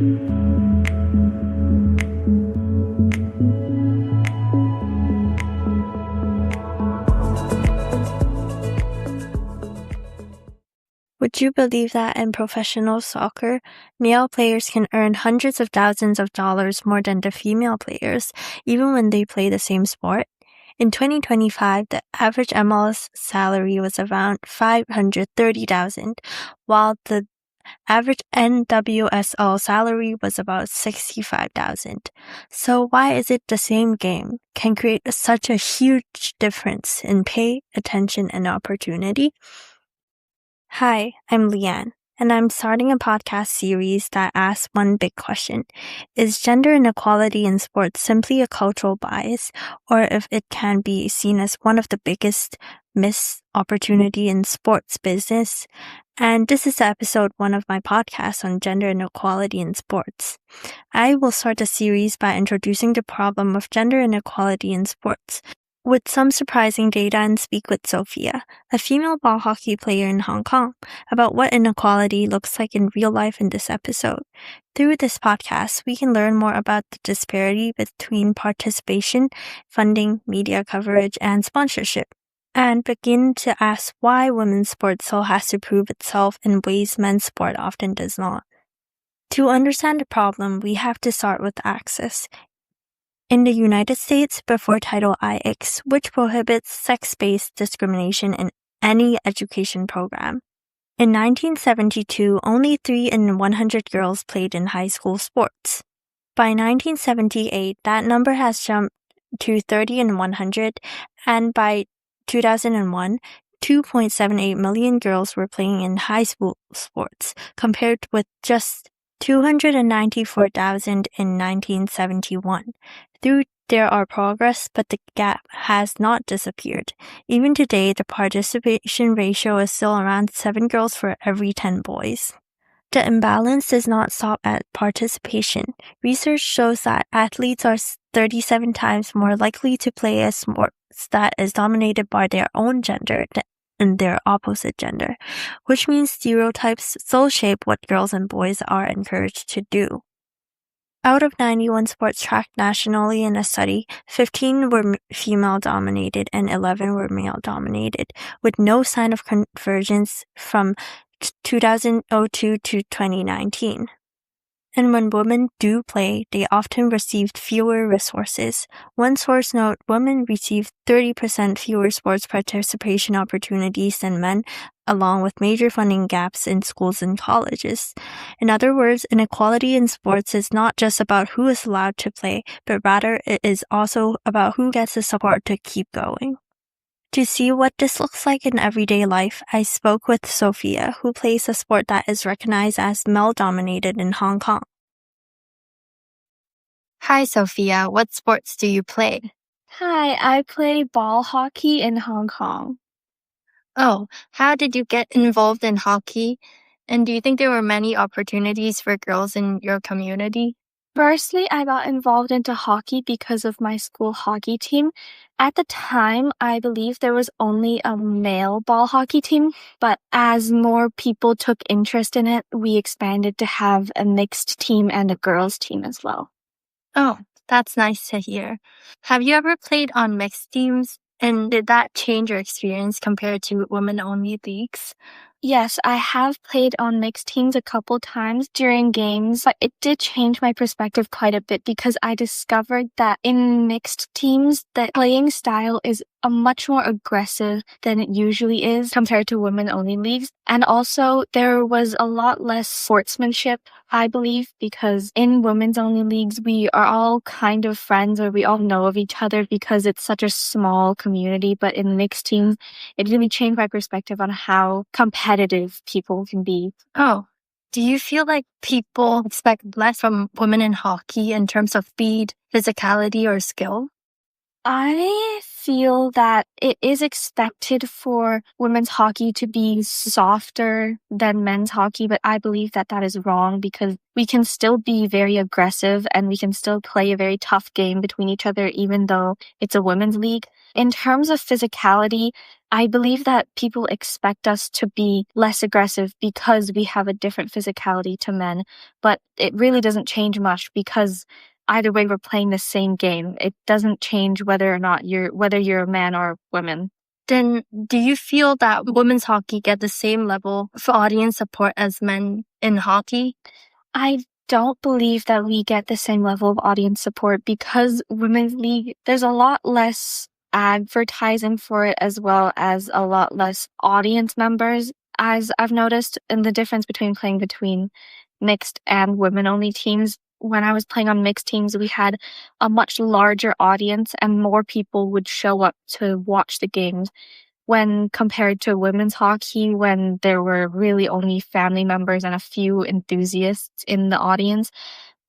Would you believe that in professional soccer, male players can earn hundreds of thousands of dollars more than the female players, even when they play the same sport? In 2025, the average MLS salary was around $530,000, while the average NWSL salary was about $65,000. So why is it the same game can create such a huge difference in pay, attention, and opportunity? Hi, I'm Leanne, and I'm starting a podcast series that asks one big question. Is gender inequality in sports simply a cultural bias, or if it can be seen as one of the biggest missed opportunity in sports business? And this is episode 1 of my podcast on gender inequality in sports. I will start the series by introducing the problem of gender inequality in sports, with some surprising data, and speak with Sophia, a female ball hockey player in Hong Kong, about what inequality looks like in real life in this episode. Through this podcast, we can learn more about the disparity between participation, funding, media coverage, and sponsorship, and begin to ask why women's sport still has to prove itself in ways men's sport often does not. To understand the problem, we have to start with access. In the United States, before Title IX, which prohibits sex-based discrimination in any education program. In 1972, only 3 in 100 girls played in high school sports. By 1978, that number has jumped to 30 in 100, and by 2001, 2.78 million girls were playing in high school sports, compared with just 294,000 in 1971. There are progress, but the gap has not disappeared. Even today, the participation ratio is still around 7 girls for every 10 boys. The imbalance does not stop at participation. Research shows that athletes are 37 times more likely to play a sport that is dominated by their own gender than their opposite gender, which means stereotypes still shape what girls and boys are encouraged to do. Out of 91 sports tracked nationally in a study, 15 were female-dominated and 11 were male-dominated, with no sign of convergence from 2002 to 2019. And when women do play, they often received fewer resources. One source note, women received 30% fewer sports participation opportunities than men, along with major funding gaps in schools and colleges. In other words, inequality in sports is not just about who is allowed to play, but rather it is also about who gets the support to keep going. To see what this looks like in everyday life, I spoke with Sophia, who plays a sport that is recognized as male-dominated in Hong Kong. Hi, Sophia. What sports do you play? Hi, I play ball hockey in Hong Kong. Oh, how did you get involved in hockey? And do you think there were many opportunities for girls in your community? Firstly, I got involved into hockey because of my school hockey team. At the time, I believe there was only a male ball hockey team, but as more people took interest in it, we expanded to have a mixed team and a girls' team as well. Oh, that's nice to hear. Have you ever played on mixed teams? And did that change your experience compared to women-only leagues? Yes, I have played on mixed teams a couple times during games, but it did change my perspective quite a bit because I discovered that in mixed teams, the playing style is much more aggressive than it usually is compared to women-only leagues. And also, there was a lot less sportsmanship, I believe, because in women's-only leagues, we are all kind of friends or we all know of each other because it's such a small community. But in mixed teams, it really changed my perspective on how competitive people can be. Oh, do you feel like people expect less from women in hockey in terms of speed, physicality, or skill? I feel that it is expected for women's hockey to be softer than men's hockey, but I believe that that is wrong because we can still be very aggressive and we can still play a very tough game between each other, even though it's a women's league. In terms of physicality, I believe that people expect us to be less aggressive because we have a different physicality to men, but it really doesn't change much because either way we're playing the same game. It doesn't change whether you're a man or a woman. Then do you feel that women's hockey get the same level of audience support as men in hockey? I don't believe that we get the same level of audience support because women's league, there's a lot less advertising for it as well as a lot less audience members, as I've noticed in the difference between playing between mixed and women only teams. When I was playing on mixed teams, we had a much larger audience and more people would show up to watch the games when compared to women's hockey, when there were really only family members and a few enthusiasts in the audience.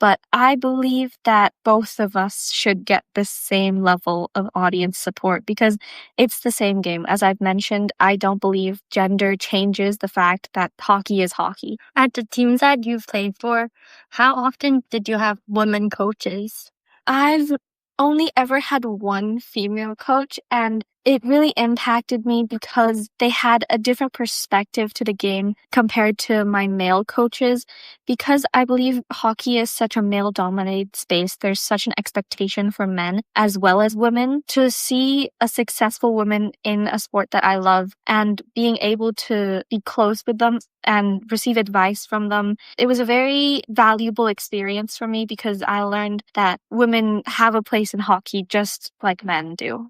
But I believe that both of us should get the same level of audience support because it's the same game. As I've mentioned, I don't believe gender changes the fact that hockey is hockey. At the teams that you've played for, how often did you have women coaches? I've only ever had one female coach, and it really impacted me because they had a different perspective to the game compared to my male coaches. Because I believe hockey is such a male-dominated space, there's such an expectation for men as well as women. To see a successful woman in a sport that I love and being able to be close with them and receive advice from them, it was a very valuable experience for me because I learned that women have a place in hockey just like men do.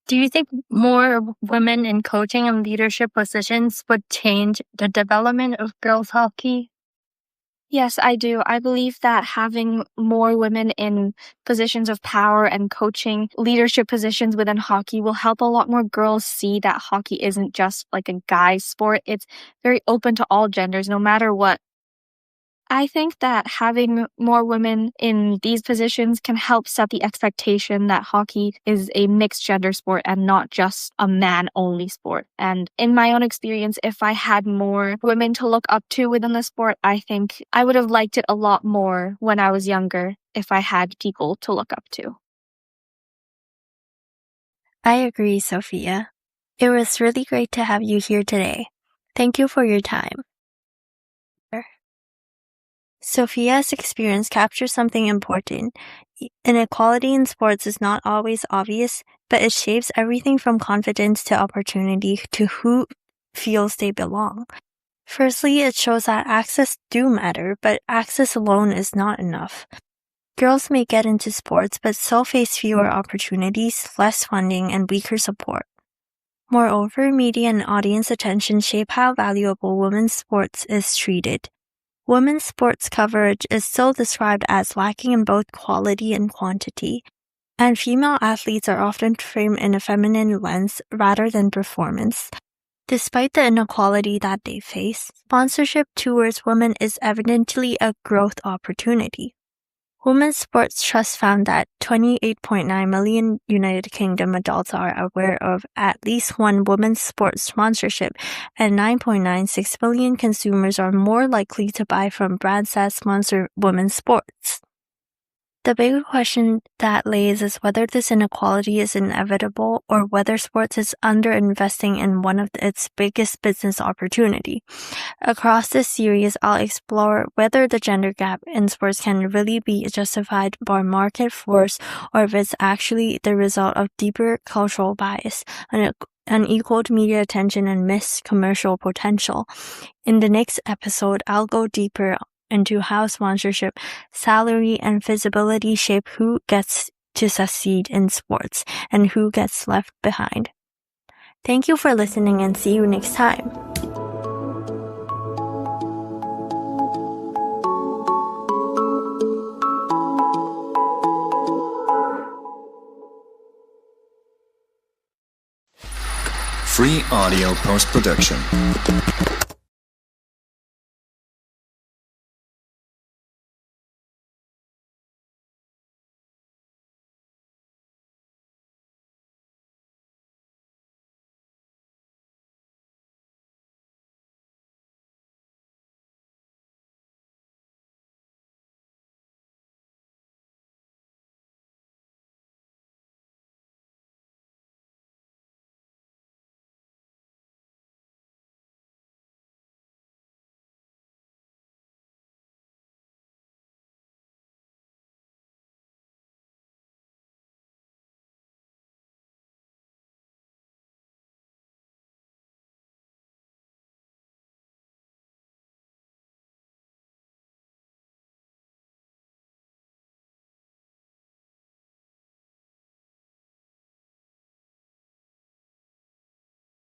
Do you think more women in coaching and leadership positions would change the development of girls' hockey? Yes, I do. I believe that having more women in positions of power and coaching leadership positions within hockey will help a lot more girls see that hockey isn't just like a guy's sport. It's very open to all genders, no matter what. I think that having more women in these positions can help set the expectation that hockey is a mixed gender sport and not just a man-only sport. And in my own experience, if I had more women to look up to within the sport, I think I would have liked it a lot more when I was younger if I had people to look up to. I agree, Sophia. It was really great to have you here today. Thank you for your time. Sophia's experience captures something important. Inequality in sports is not always obvious, but it shapes everything from confidence to opportunity to who feels they belong. Firstly, it shows that access do matter, but access alone is not enough. Girls may get into sports, but still face fewer opportunities, less funding, and weaker support. Moreover, media and audience attention shape how valuable women's sports is treated. Women's sports coverage is still described as lacking in both quality and quantity, and female athletes are often framed in a feminine lens rather than performance. Despite the inequality that they face, sponsorship towards women is evidently a growth opportunity. Women's Sports Trust found that 28.9 million United Kingdom adults are aware of at least one women's sports sponsorship, and 9.96 million consumers are more likely to buy from brands that sponsor women's sports. The bigger question that lays is whether this inequality is inevitable or whether sports is underinvesting in one of its biggest business opportunity. Across this series, I'll explore whether the gender gap in sports can really be justified by market force or if it's actually the result of deeper cultural bias, unequaled media attention, and missed commercial potential. In the next episode, I'll go deeper into how sponsorship, salary, and visibility shape who gets to succeed in sports and who gets left behind. Thank you for listening and see you next time. Free audio post-production.